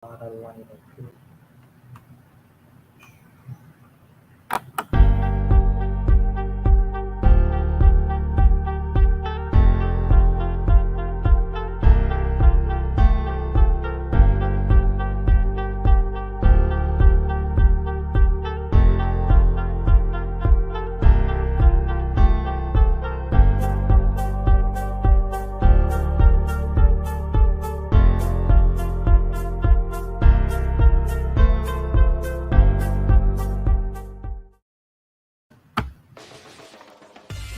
Lot of line of food.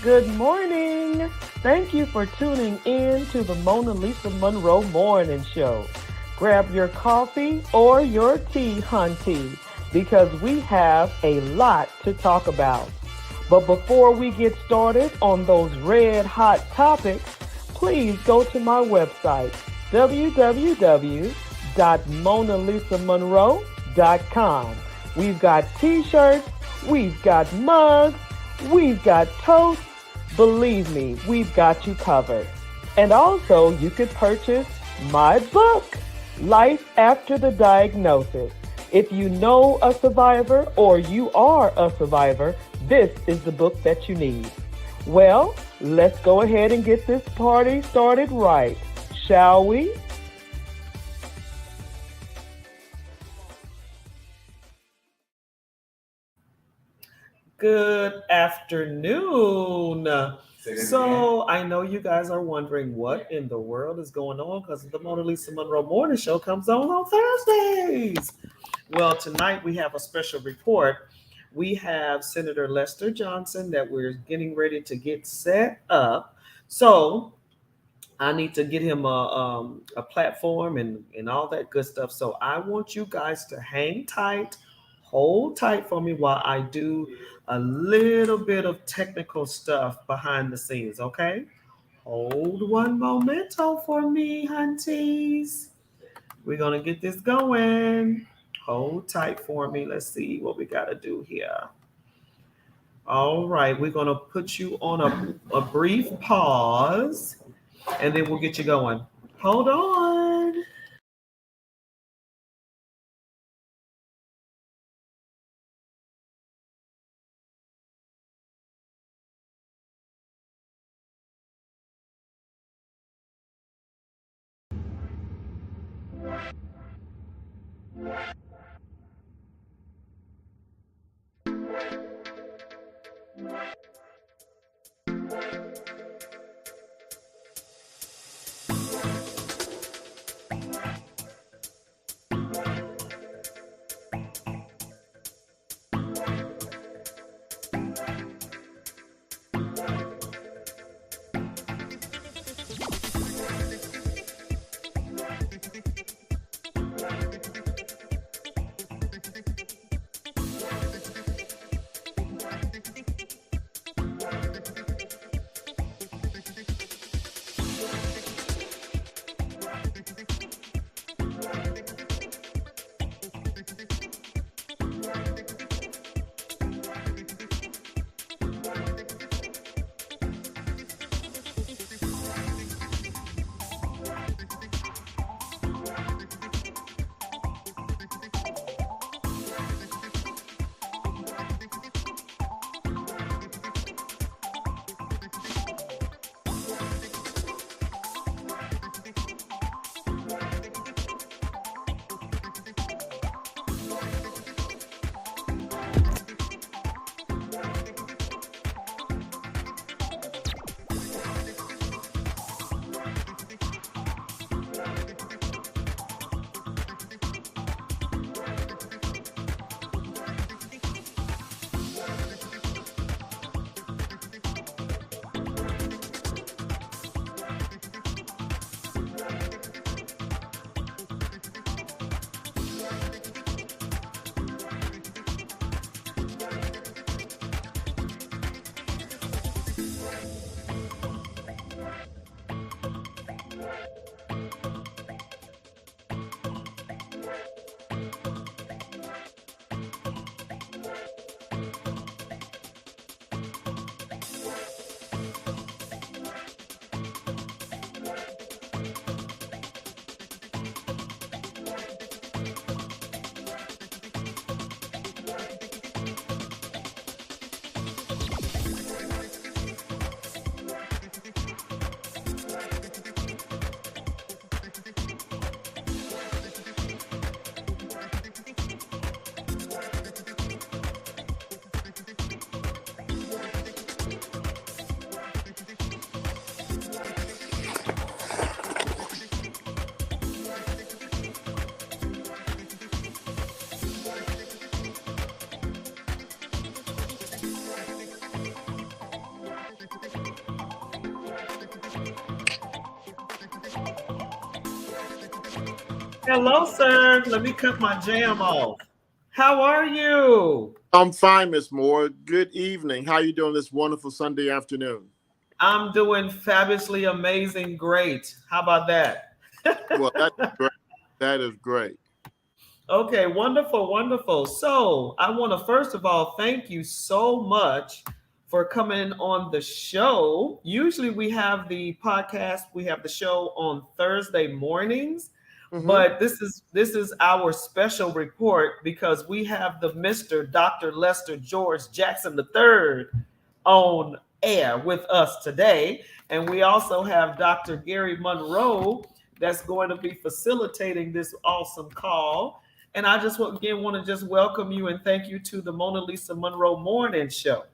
Good morning. Thank you for tuning in to the MonaLisa Monroe Morning Show. Grab your coffee or your tea, hunty, because we have a lot to talk about. But before we get started on those red hot topics, please go to my website, www.monalisamonroe.com. We've got t-shirts, we've got mugs, we've got toast. Believe me, we've got you covered. And also, you could purchase my book, Life After the Diagnosis. If you know a survivor or you are a survivor, this is the book that you need. Well, let's go ahead and get this party started right, shall we? Good afternoon. So I know you guys are wondering what in the world is going on because the MonaLisa Monroe Morning Show comes on Thursdays. Well, tonight we have a special report. We have Senator Lester Johnson that we're getting ready to get set up. So I need to get him a platform and all that good stuff. So I want you guys to hang tight, hold tight for me while I do a little bit of technical stuff behind the scenes, okay? Hold one momento for me, hunties. We're going to get this going. Hold tight for me. Let's see what we got to do here. All right, we're going to put you on a brief pause and then we'll get you going. Hold on. Hello, sir. Let me cut my jam off. How are you? I'm fine, Miss Moore. Good evening. How you doing this wonderful Sunday afternoon? I'm doing fabulously amazing great. How about that? Well, that's great. That is great. Okay, wonderful, wonderful. So, I want to first of all thank you so much for coming on the show. Usually, we have the podcast, we have the show on Thursday mornings, Hmm. but this is our special report because we have the Mr. Dr. Lester George Jackson III on air with us today, and we also have Dr. Gary Monroe that's going to be facilitating this awesome call. And I just again want to just welcome you and thank you to the MonaLisa Monroe Morning Show.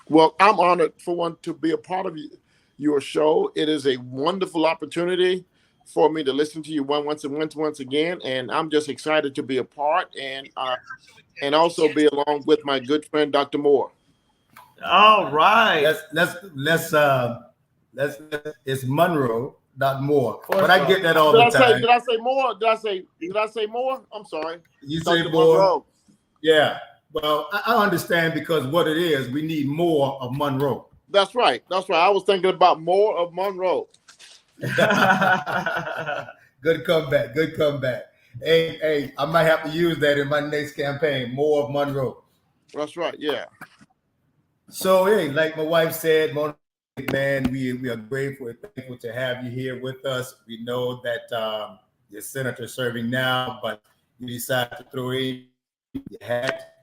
Well, I'm honored for one to be a part of your show. It is a wonderful opportunity for me to listen to you once again, and I'm just excited to be a part and also be along with my good friend Dr. Moore. All right. Let's it's Monroe, not more. First But of I all, get that all Did the I say? time. Did I say more? Did I say more? I'm sorry, You say Dr. more, Monroe. yeah. Well, I understand because what it is, we need more of Monroe. That's right. That's right. I was thinking about more of Monroe. Good comeback. Good comeback. Hey, I might have to use that in my next campaign. More of Monroe. That's right. Yeah. So hey, like my wife said, Mona, man, we are grateful and thankful to have you here with us. We know that you're senator serving now, but you decided to throw in your hat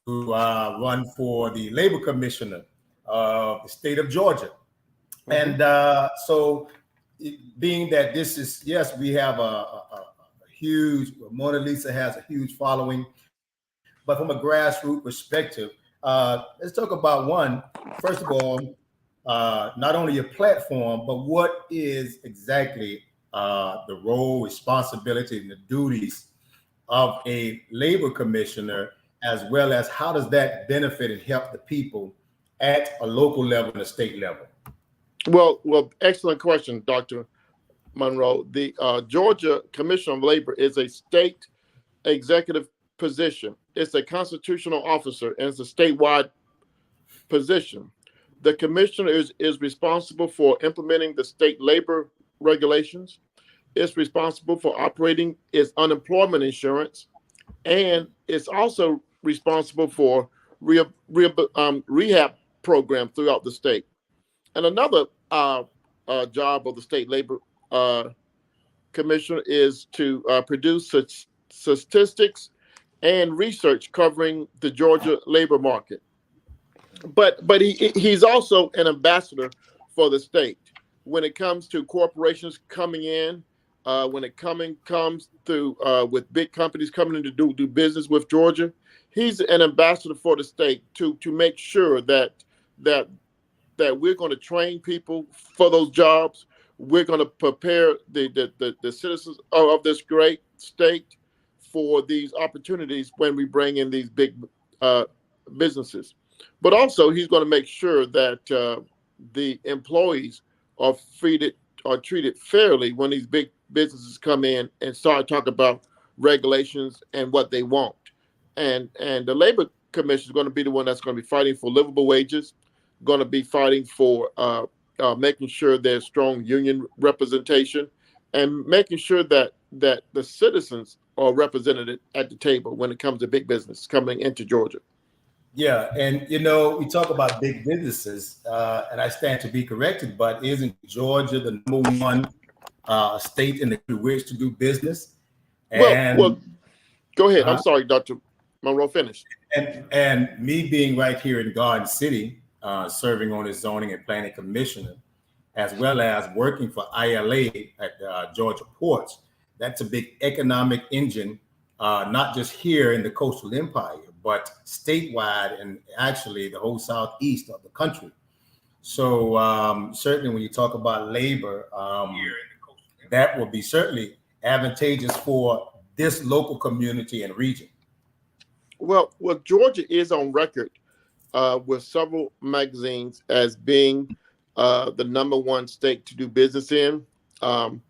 to run for the labor commissioner of the state of Georgia. Mhm. And so, being that this is, yes, we have a huge, Mona Lisa has a huge following, but from a grassroots perspective, let's talk about one, first of all, not only your platform, but what is exactly the role, responsibility, and the duties of a labor commissioner, as well as how does that benefit and help the people at a local level and a state level? Well, excellent question, Dr. Monroe. The Georgia Commission on Labor is a state executive position. It's a constitutional officer and it's a statewide position. The commissioner is responsible for implementing the state labor regulations. It's responsible for operating its unemployment insurance, and it's also responsible for rehab programs throughout the state. And another job of the state labor uh, commissioner is to produce such statistics and research covering the Georgia labor market. But he's also an ambassador for the state when it comes to corporations coming in. When it comes through with big companies coming in to do business with Georgia, he's an ambassador for the state to make sure that that we're going to train people for those jobs. We're going to prepare the citizens of this great state for these opportunities when we bring in these big uh, businesses. But also, he's going to make sure that the employees are treated fairly when these big businesses come in and start talking about regulations and what they want. And the labor commission is going to be the one that's going to be fighting for livable wages, going to be fighting for making sure there's strong union representation, and making sure that the citizens are represented at the table when it comes to big business coming into Georgia. Yeah, and you know, we talk about big businesses, and I stand to be corrected, but isn't Georgia the number one state in the which to do business? Well, And go ahead. I'm uh, sorry, Dr. Monroe. Finish. and me being right here in Garden City, serving on the zoning and planning commissioner, as well as working for ILA at Georgia ports, that's a big economic engine, not just here in the coastal empire, but statewide and actually the whole southeast of the country. So certainly, when you talk about labor, that will be certainly advantageous for this local community and region. Well, Georgia is on record with several magazines as being the number one state to do business in. Um,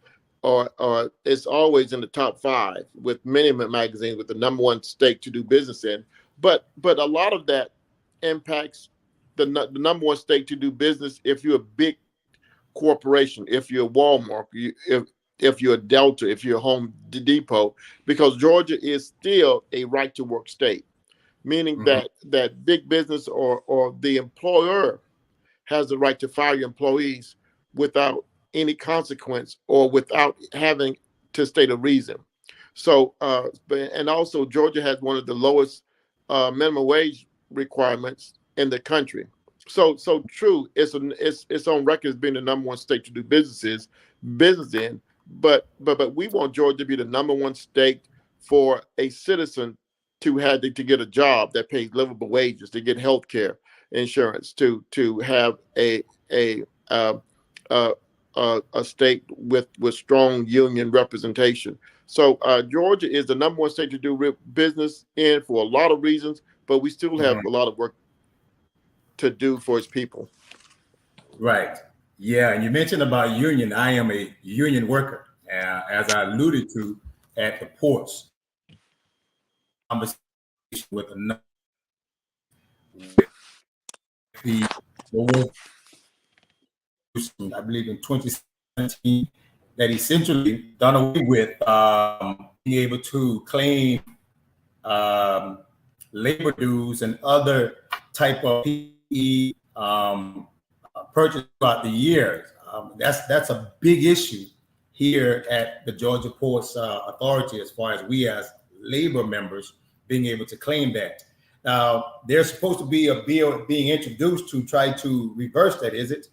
or it's always in the top 5 with many magazines with the number 1 state to do business in. But a lot of that impacts the number 1 state to do business if you're a big corporation, if you're Walmart, if you're a Delta, if you're Home Depot, because Georgia is still a right to work state, meaning that big business or the employer has the right to fire your employees without any consequence or without having to state a reason. So, and also Georgia has one of the lowest minimum wage requirements in the country. So true, it's on record as being the number 1 state to do business in. But we want Georgia to be the number 1 state for a citizen to have to get a job that pays livable wages, to get health care insurance, to have uh, uh, a state with strong union representation. So Georgia is the number 1 state to do business in for a lot of reasons, but we still have a lot of work to do for its people. Right. Yeah. And you mentioned about union. I am a union worker, as I alluded to at the ports. Conversation with another, the I believe in 2017, that essentially done away with being able to claim labor dues and other type of PE purchase throughout the years. That's a big issue here at the Georgia Ports Authority, as far as we as labor members being able to claim that. Now, there's supposed to be a bill being introduced to try to reverse that, is it?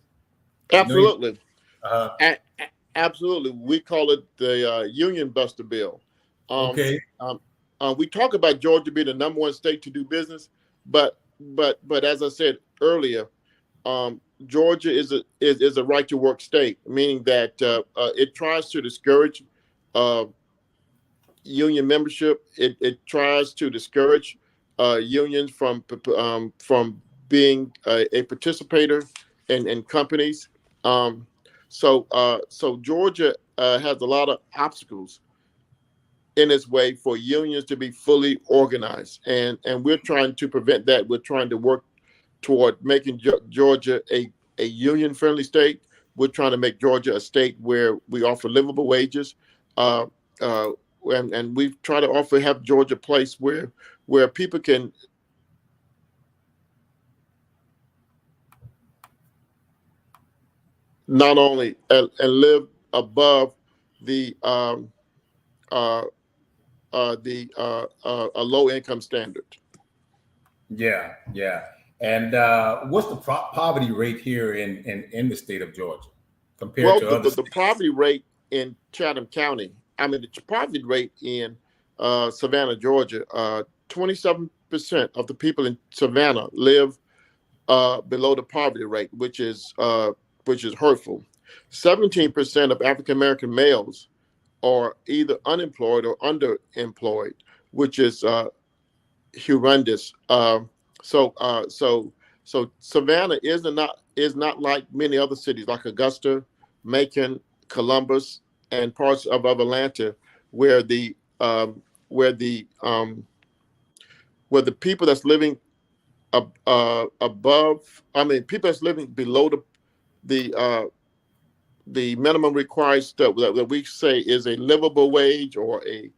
Absolutely. Absolutely. We call it the Union Buster Bill. Okay. We talk about Georgia being the number 1 state to do business, but as I said earlier, Georgia is a right to work state, meaning that it tries to discourage union membership. It tries to discourage unions from being a participator in companies. So Georgia has a lot of obstacles in its way for unions to be fully organized, and we're trying to prevent that. We're trying to work toward making Georgia a union-friendly state. We're trying to make Georgia a state where we offer livable wages, and we try to have Georgia a place where people can not only and live above the a low income standard. Yeah. And what's the poverty rate here in the state of Georgia compared to other the poverty rate in Chatham County, the poverty rate in Savannah, Georgia, 27% of the people in Savannah live below the poverty rate, which is hurtful. 17% of African American males are either unemployed or underemployed, which is horrendous. So Savannah is not like many other cities like Augusta, Macon, Columbus, and parts of Atlanta, where the people that's living people that's living below the minimum required stuff that we say is a livable wage or is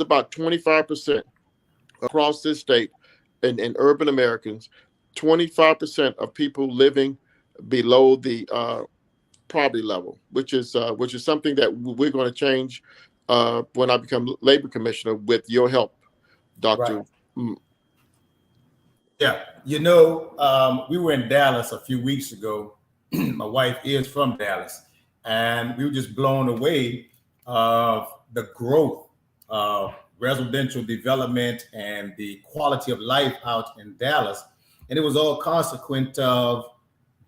about 25% across this state in urban Americans. 25% of people living below the poverty level, which is something that we're going to change when I become labor commissioner with your help, Dr. Right. Yeah, we were in Dallas a few weeks ago. My wife is from Dallas, and we were just blown away of the growth of residential development and the quality of life out in Dallas. And it was all consequent of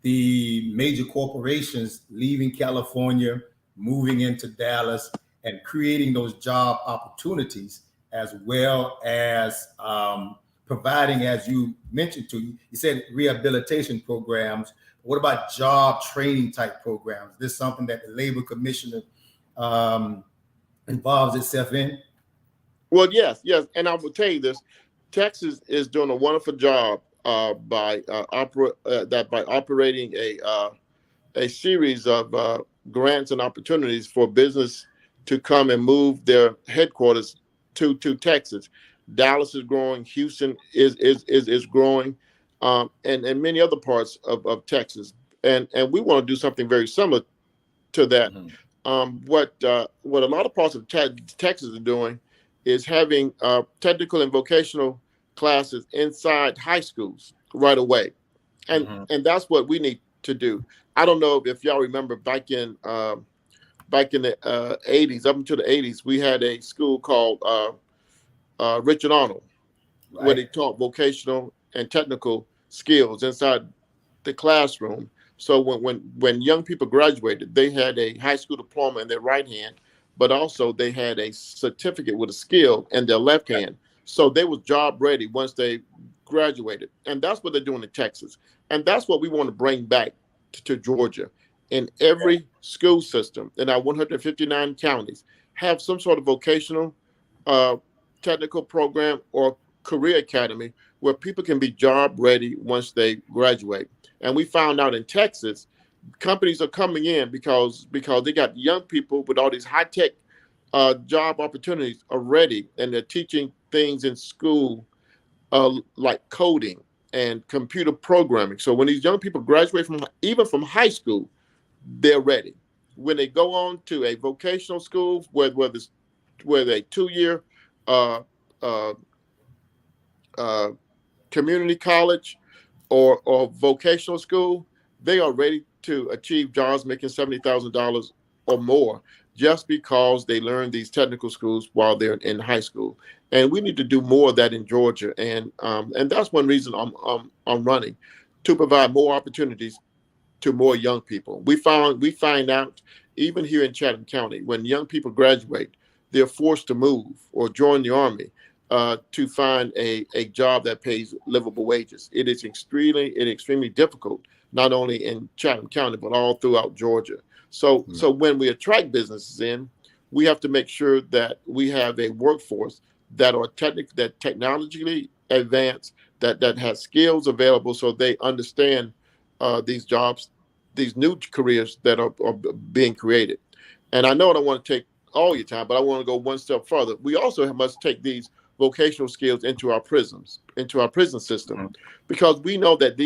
the major corporations leaving California, moving into Dallas, and creating those job opportunities, as well as providing, as you mentioned you said rehabilitation programs, What about job training type programs? Is this something that the labor commissioner involves itself in? Well, yes, yes, and I will tell you this: Texas is doing a wonderful job by operating a series of grants and opportunities for business to come and move their headquarters to Texas. Dallas is growing, Houston is growing, and many other parts of Texas, and we want to do something very similar to that. Mm-hmm. What a lot of parts of Texas are doing is having technical and vocational classes inside high schools right away, and Mm-hmm. and that's what we need to do. I don't know if y'all remember back in the 80s, up until the 80s, we had a school called Richard Arnold, where they Right. taught vocational and technical skills inside the classroom. So when young people graduated, they had a high school diploma in their right hand, but also they had a certificate with a skill in their left hand. So they was job ready once they graduated, and that's what they're doing in Texas, and that's what we want to bring back to Georgia. In every school system in our 159 counties, have some sort of vocational, uh, technical program or career academy where people can be job ready once they graduate. And we found out in Texas, companies are coming in because they got young people with all these high tech job opportunities already, and they're teaching things in school like coding and computer programming. So when these young people graduate from even from high school, they're ready. When they go on to a vocational school, whether a 2 year uh, uh, uh, community college or vocational school, they are ready to achieve jobs making $70,000 or more just because they learn these technical schools while they're in high school. And we need to do more of that in Georgia, and that's one reason I'm running, to provide more opportunities to more young people. We find out even here in Chatham County, when young people graduate, they're forced to move or join the army to find a job that pays livable wages. It is extremely difficult, not only in Chatham County but all throughout Georgia. So when we attract businesses in, we have to make sure that we have a workforce that technologically advanced, that has skills available, so they understand these jobs, these new careers that are being created. And I know I don't want to take all your time, but I want to go one step further. We also must take these vocational skills into our prisons, into our prison system, Mm-hmm. because we know that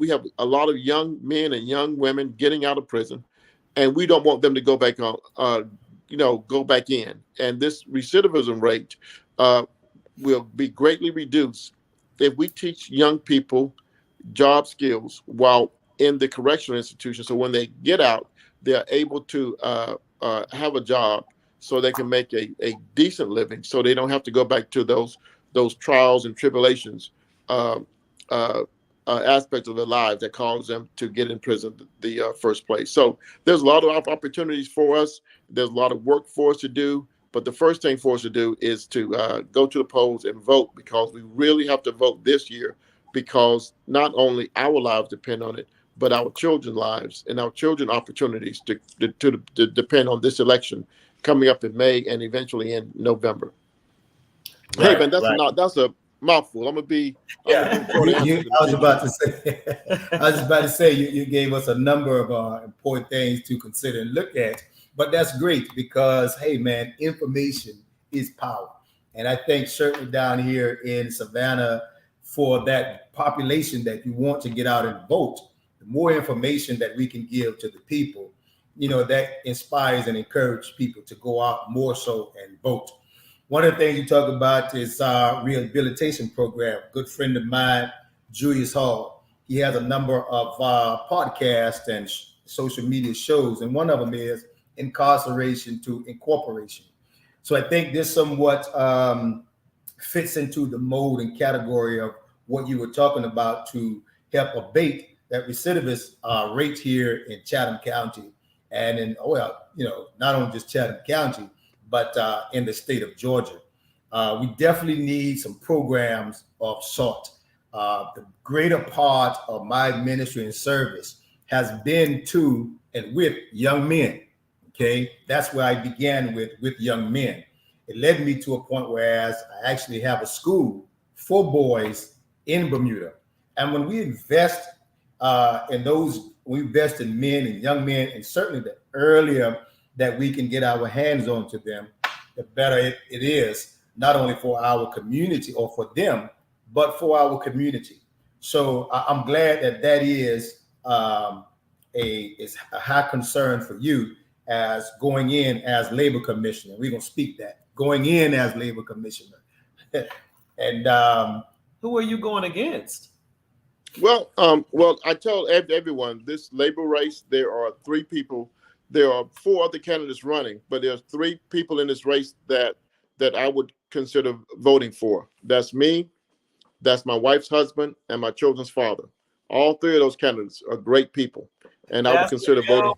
we have a lot of young men and young women getting out of prison, and we don't want them to go back on, go back in. And this recidivism rate uh, will be greatly reduced if we teach young people job skills while in the correctional institution. So when they get out, they're able to have a job so they can make a decent living, so they don't have to go back to those trials and tribulations, uh, uh, aspects of their lives that cause them to get in prison the first place. So there's a lot of opportunities for us. There's a lot of work for us to do. But the first thing for us to do is to go to the polls and vote, because we really have to vote this year, because not only our lives depend on it, but our children's lives and our children's opportunities to depend on this election coming up in May and eventually in November. Hey, Right. man, Right. that's a mouthful. I'm gonna be Yeah. short answers in the I was future. about to say, I was just about to say, you gave us a number of important things to consider and look at. But that's great because, hey, man, information is power. And I think certainly down here in Savannah, for that population that you want to get out and vote, the more information that we can give to the people, that inspires and encourages people to go out more so and vote. One of the things you talk about is our rehabilitation program. A good friend of mine, Julius Hall, he has a number of podcasts and social media shows, and one of them is Incarceration to Incorporation. So I think this somewhat fits into the mold and category of what you were talking about to help abate that recidivist rate here in Chatham County, and in not only just Chatham County, but in the state of Georgia. We definitely need some programs of sort. The greater part of my ministry and service has been to and with young men. Okay, that's where I began with young men. It led me to a point where I actually have a school for boys in Bermuda. And when we invest in those, we invest in men and young men, and certainly the earlier that we can get our hands on to them, the better it is, not only for our community or for them, but for our community. So I'm glad that is a high concern for you as going in as labor commissioner. We're going to speak that going in as labor commissioner. And who are you going against? Well, I tell everyone this labor race. There are three people. There are four other candidates running, but there's three people in this race that I would consider voting for. That's me, that's my wife's husband, and my children's father. All three of those candidates are great people, and I would consider voting.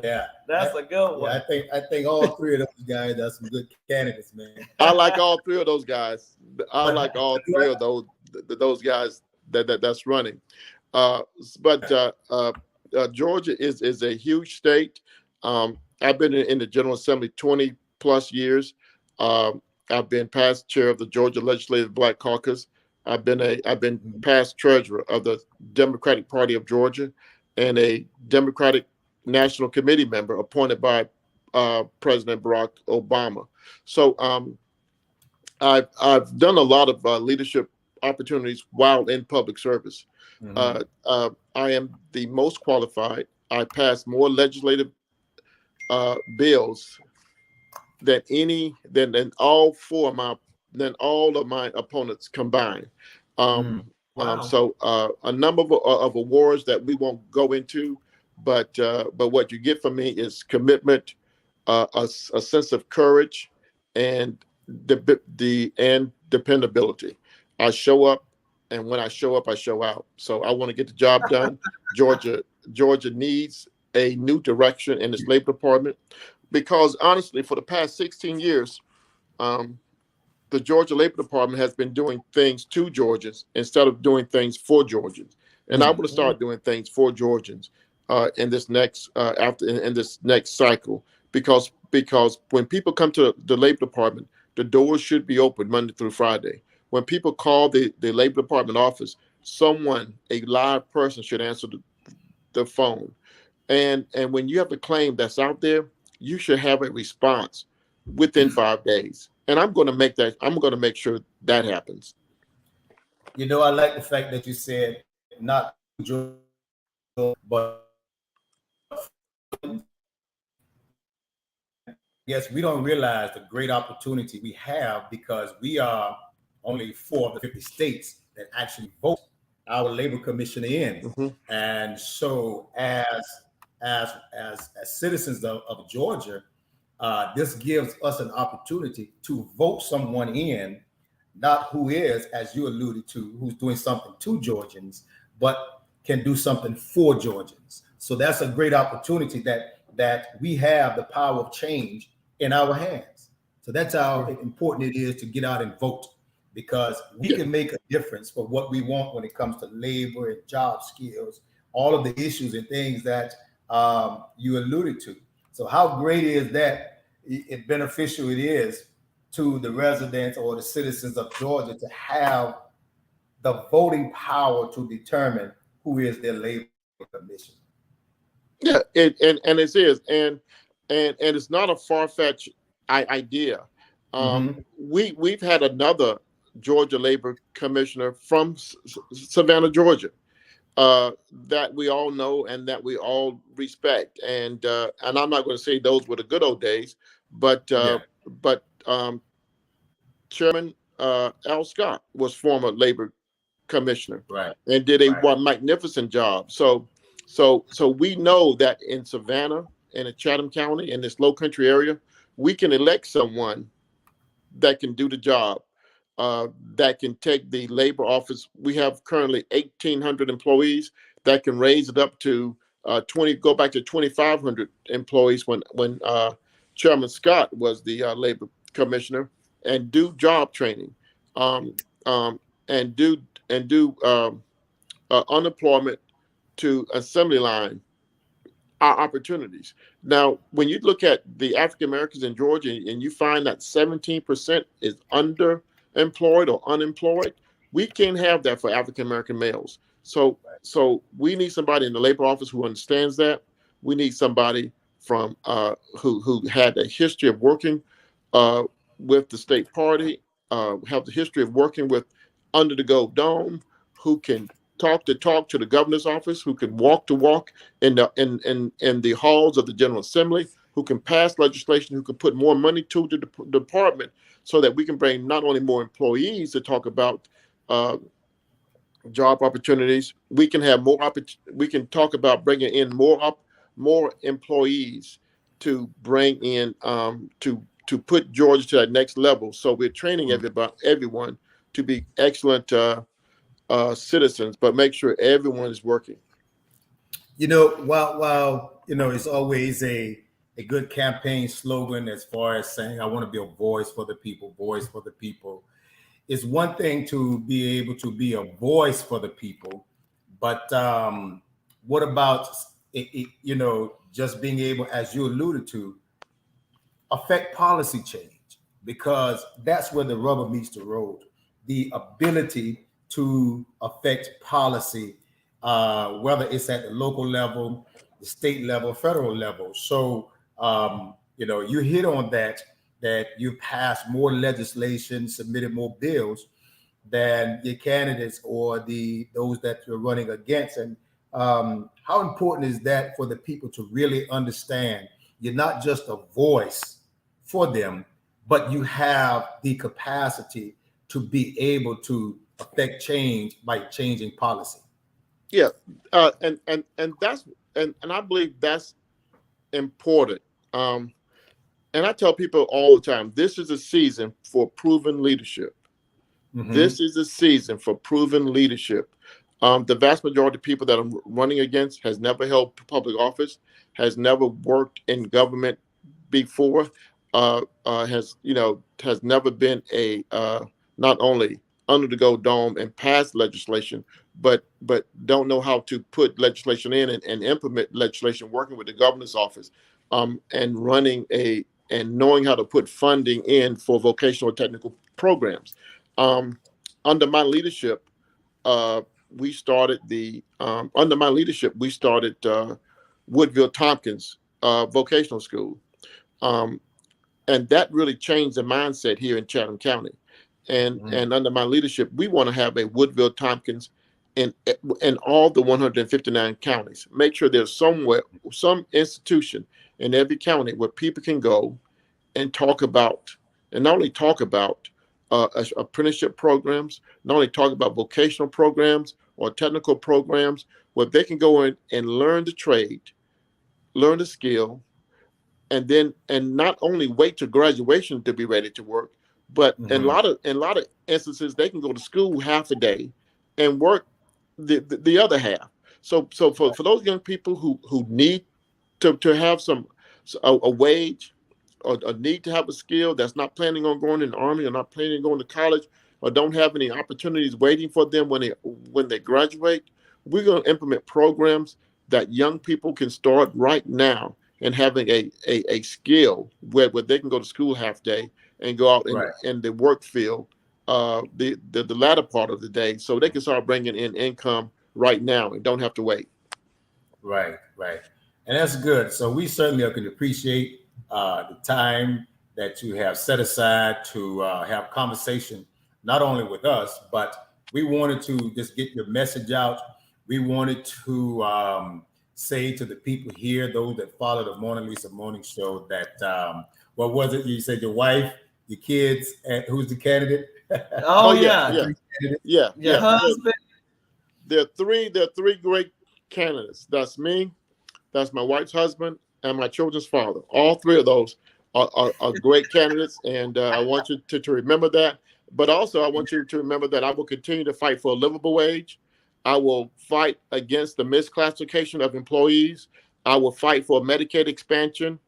Yeah, that's a good one. I think all three of those guys are some good candidates, man. I like all three of those guys. I like all three of those guys that's running. But Georgia is a huge state. I've been in the General Assembly 20 plus years. I've been past chair of the Georgia Legislative Black Caucus. I've been past treasurer of the Democratic Party of Georgia, and a Democratic National Committee member appointed by President Barack Obama. So I've done a lot of leadership opportunities while in public service. I am the most qualified. I passed more legislative bills than all of my opponents combined. Wow. So a number of awards that we won't go into, but what you get from me is commitment, a sense of courage, and and dependability. I show up, and when I show up, I show out. So I want to get the job done. Georgia needs a new direction in its labor department, because honestly, for the past 16 years, the Georgia Labor Department has been doing things to Georgians instead of doing things for Georgians. And I want to start doing things for Georgians in this next cycle, because when people come to the Labor Department, the doors should be open Monday through Friday. When people call the Labor Department office, a live person should answer the phone. And when you have a claim that's out there, you should have a response within 5 days. And I'm going to make sure that happens. You know, I like the fact that you said not Georgia, but yes, we don't realize the great opportunity we have, because we are only 4 of the 50 states that actually vote our labor commissioner in. And so as citizens of Georgia, this gives us an opportunity to vote someone in, not who is, as you alluded to, who's doing something to Georgians, but can do something for Georgians. So that's a great opportunity that we have the power of change in our hands. So that's how important it is to get out and vote, because we can make a difference for what we want when it comes to labor and job skills, all of the issues and things that you alluded to. So how great is that it beneficial it is to the residents or the citizens of Georgia to have the voting power to determine who is their labor commissioner. Yeah, and it is, and it's not a far-fetched idea. We've had another Georgia labor commissioner from Savannah, Georgia, that we all know and that we all respect, and I'm not going to say those were the good old days, but Chairman Al Scott was former labor commissioner, right, and did a magnificent job. So we know that in Savannah and in Chatham County, in this low country area, we can elect someone that can do the job, that can take the labor office. We have currently 1,800 employees, that can raise it up to 2,500 employees when Chairman Scott was the labor commissioner, and do job training, and do unemployment to assembly line are opportunities. Now, when you look at the African Americans in Georgia and you find that 17% is underemployed or unemployed, we can't have that for African American males. So we need somebody in the labor office who understands that. We need somebody from who had a history of working uh, with the state party, have the history of working with under the gold dome, who can talk to the governor's office, who can walk to walk in the halls of the General Assembly, who can pass legislation, who can put more money to the department, so that we can bring not only more employees to talk about uh, job opportunities. We can have more. We can talk about bringing in more employees to bring in to put Georgia to that next level. So we're training everyone to be excellent citizens, but make sure everyone is working. While it's always a good campaign slogan as far as saying I want to be a voice for the people, voice for the people. It's one thing to be able to be a voice for the people, but what about just being able, as you alluded to, affect policy change? Because that's where the rubber meets the road. The ability to affect policy, whether it's at the local level, the state level, federal level. So, you hit on that you passed more legislation, submitted more bills than your candidates or those that you're running against. And how important is that for the people to really understand you're not just a voice for them, but you have the capacity to be able to affect change by changing policy? Yeah, and that's and I believe that's important. And I tell people all the time, this is a season for proven leadership. Mm-hmm. This is a season for proven leadership. The vast majority of people that I'm running against has never held public office, has never worked in government before, has never been a not only under the gold dome and pass legislation, but don't know how to put legislation in and implement legislation, working with the governor's office, and knowing how to put funding in for vocational technical programs. Under my leadership, we started Woodville Tompkins Vocational School, and that really changed the mindset here in Chatham County. And under my leadership, we want to have a Woodville Tompkins in all the 159 counties. Make sure there's some institution in every county where people can go and talk about, and not only talk about apprenticeship programs, not only talk about vocational programs or technical programs, where they can go in and learn the trade, learn the skill, and not only wait to graduation to be ready to work, but in a lot of instances they can go to school half a day and work the other half. So for those young people who need to have a wage, or need to have a skill, that's not planning on going in the Army or not planning on going to college, or don't have any opportunities waiting for them when they graduate, we're going to implement programs that young people can start right now and having a skill where they can go to school half day and go out in the work field the latter part of the day, so they can start bringing in income right now and don't have to wait. Right. And that's good. So we certainly can appreciate the time that you have set aside to have conversation, not only with us, but we wanted to just get your message out. We wanted to say to the people here, those that follow the MonaLisa Morning Show, that what was it? You said your wife, your kids, and who's the candidate? Oh yeah. Your husband. There are three great candidates. That's me, that's my wife's husband, and my children's father. All three of those are great candidates, and I want you to remember that. But also, I want you to remember that I will continue to fight for a livable wage. I will fight against the misclassification of employees. I will fight for Medicaid expansion.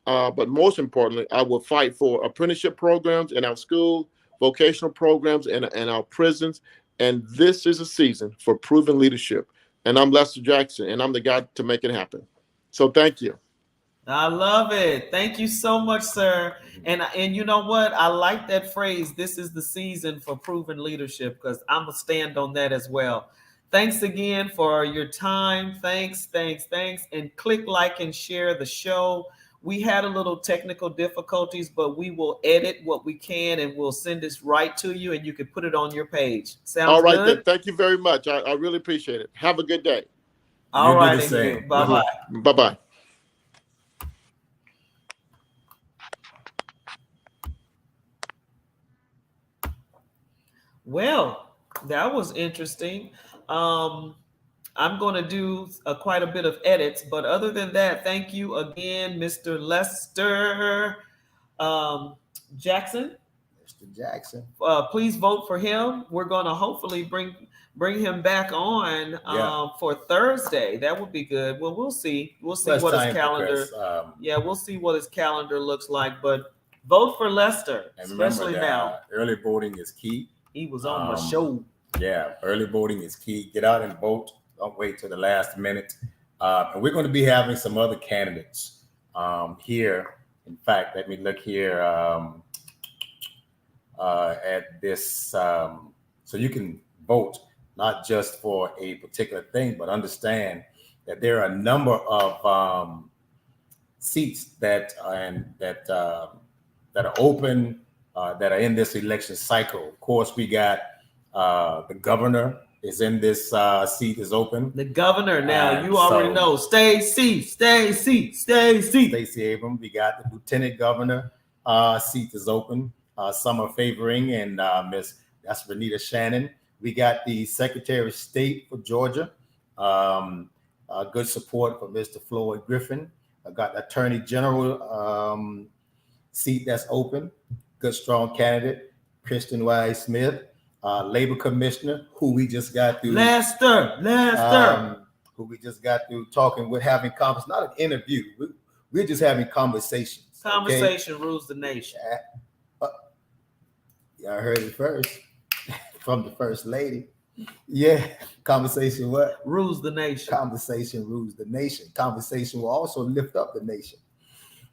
But most importantly, I will fight for apprenticeship programs in our school, vocational programs in our prisons. And this is a season for proven leadership. and I'm Lester Jackson, and I'm the guy to make it happen. So thank you. I love it. Thank you so much, sir. And you know what? I like that phrase. This is the season for proven leadership, because I'm gonna stand on that as well. Thanks again for your time. Thanks. And click like and share the show. We had a little technical difficulties, but we will edit what we can and we'll send this right to you, and you can put it on your page. Sounds All right, good? then. Thank you very much. I really appreciate it. Have a good day. All You do right, the and same. you. Bye-bye. Bye-bye. Well, that was interesting. I'm going to do quite a bit of edits, but other than that, thank you again, Mr. Lester Jackson. Mr. Jackson. Please vote for him. We're going to hopefully bring him back on for Thursday. That would be good. Well, we'll see. We'll see what his calendar. We'll see what his calendar looks like. But vote for Lester, especially now. Early voting is key. He was on my show. Yeah, early voting is key. Get out and vote. Don't wait till the last minute. And we're going to be having some other candidates here. In fact, let me look here at this. So you can vote not just for a particular thing, but understand that there are a number of seats that are open, that are in this election cycle. Of course, we got the governor is in this seat is open. The governor now, you already know. Stacey Abrams. We got the lieutenant governor seat is open. Some are favoring, and that's Renita Shannon. We got the Secretary of State for Georgia. Good support for Mr. Floyd Griffin. I got the Attorney General seat that's open. Good, strong candidate, Kristen Wise Smith. Labor Commissioner, who we just got through. Lester. Who we just got through talking with, having conversations, not an interview. We're just having conversations. Conversation rules the nation. Y'all heard it first from the First Lady. Yeah, conversation what? Rules the nation. Conversation rules the nation. Conversation will also lift up the nation.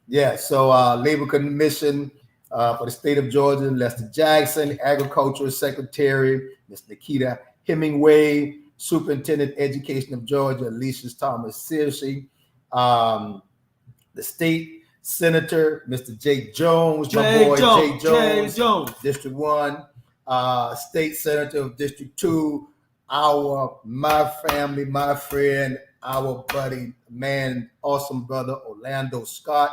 Yeah, so Labor Commission for the state of Georgia, Lester Jackson, Agricultural Secretary, Ms. Nikita Hemingway, Superintendent Education of Georgia, Alicia Thomas Searcy, the state senator, Mr. Jake Jones, Jay Jones, District 1, state senator of District 2, my family, my friend, our buddy, man, awesome brother, Orlando Scott,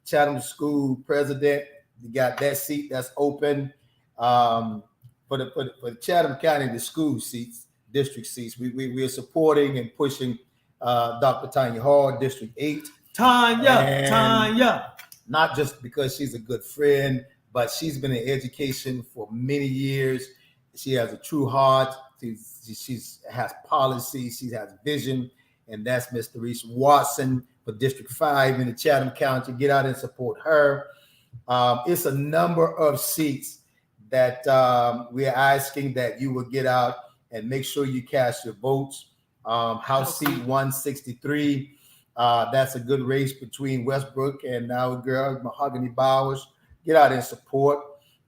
Chatham School president. We got that seat that's open for the Chatham County, the school seats, district seats. We are supporting and pushing Dr. Tanya Hall, District 8. Tanya. Not just because she's a good friend, but she's been in education for many years. She has a true heart. She has policy. She has vision. And that's Ms. Therese Watson for District 5 in the Chatham County. Get out and support her. It's a number of seats that we are asking that you will get out and make sure you cast your votes. House seat 163, that's a good race between Westbrook and our girl, Mahogany Bowers. Get out and support.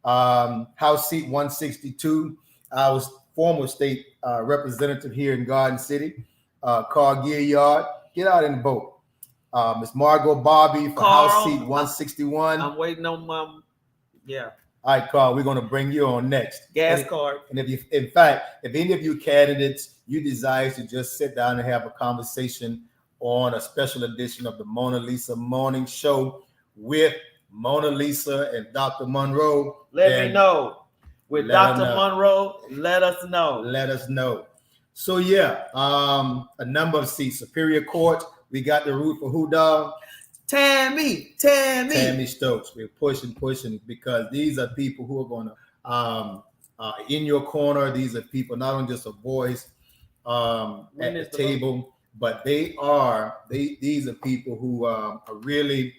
House seat 162, our former state representative here in Garden City, Carl Gilliard. Get out and vote. Ms. Margot Bobby for Carl, House seat 161. I'm waiting on my, All right, Carl, we're going to bring you on next. Gas card. And if any of you candidates, you desire to just sit down and have a conversation on a special edition of the MonaLisa Morning Show with MonaLisa and Dr. Monroe, let me know. With Dr. Monroe, let us know. Let us know. So a number of seats. Superior Court, we got the root for who, dog? Tammy Stokes. We're pushing because these are people who are going to in your corner. These are people not only just a voice at the table, but these are people who are really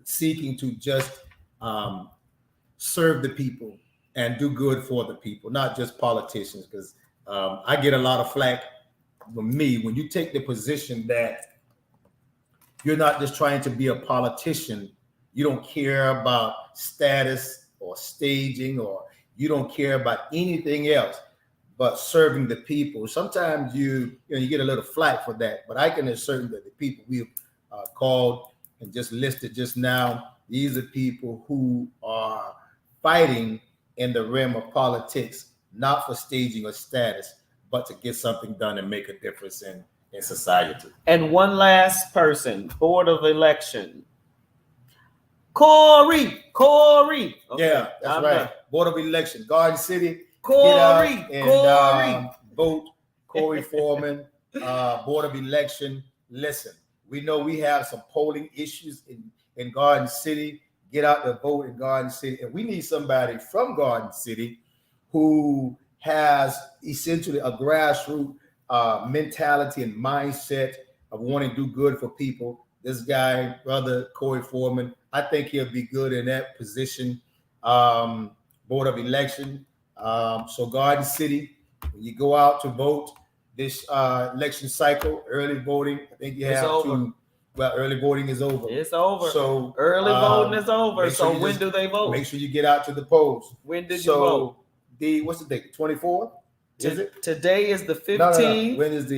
seeking to just serve the people and do good for the people, not just politicians. Because I get a lot of flack for me, when you take the position that you're not just trying to be a politician, you don't care about status or staging, or you don't care about anything else but serving the people. Sometimes you get a little flack for that, but I can assert that the people we've called and just listed just now, these are people who are fighting in the realm of politics, not for staging or status, but to get something done and make a difference in society. And one last person, Board of Election. Corey. Okay, Yeah, that's I'm right. done. Board of Election, Garden City. Corey. Get out and vote. Corey Foreman, Board of Election. Listen, we know we have some polling issues in Garden City. Get out to vote in Garden City. And we need somebody from Garden City who has essentially a grassroots mentality and mindset of wanting to do good for people. This guy, brother Corey Foreman, I think he'll be good in that position. Board of Election. So Garden City, when you go out to vote this election cycle, early voting, I think you have to. Well, early voting is over. It's over. So early voting is over. So sure when do they vote? Make sure you get out to the polls. When did you vote? What's the date? 24th? Is it? Today is the 15th. No. When is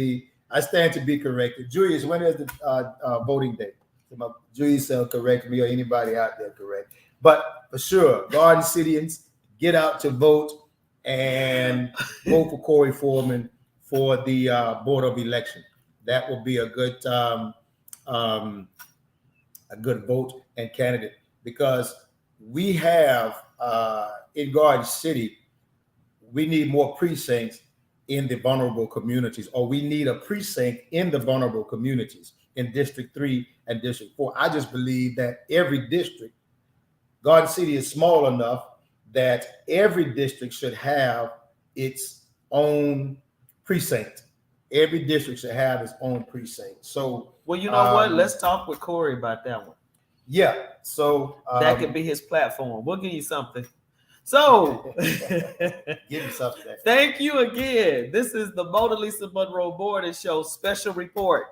I stand to be corrected. Julius, when is the voting day? Julius will correct me, or anybody out there correct. But for sure, Garden Cityans, get out to vote and vote for Corey Foreman for the Board of Election. That will be a good vote and candidate, because we have in Garden City, we need more precincts in the vulnerable communities, or we need a precinct in the vulnerable communities in District 3 and District 4. I just believe that every district, Garden City is small enough that every district should have its own precinct. Every district should have its own precinct. So, well, you know what? Let's talk with Corey about that one. Yeah. So that could be his platform. We'll give you something. So, give me something. Thank you again. This is the MonaLisa Monroe Morning Show special report.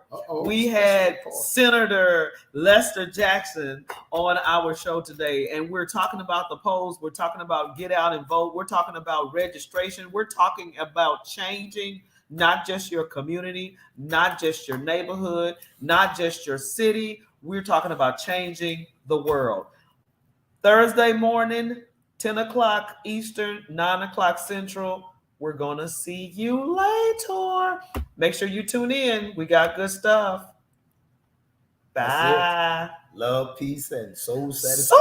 We had Senator Lester Jackson on our show today, and we're talking about the polls. We're talking about get out and vote. We're talking about registration. We're talking about changing not just your community, not just your neighborhood, not just your city. We're talking about changing the world. Thursday morning, 10 o'clock Eastern, 9 o'clock Central. We're going to see you later. Make sure you tune in. We got good stuff. Bye. Love, peace, and soul satisfaction.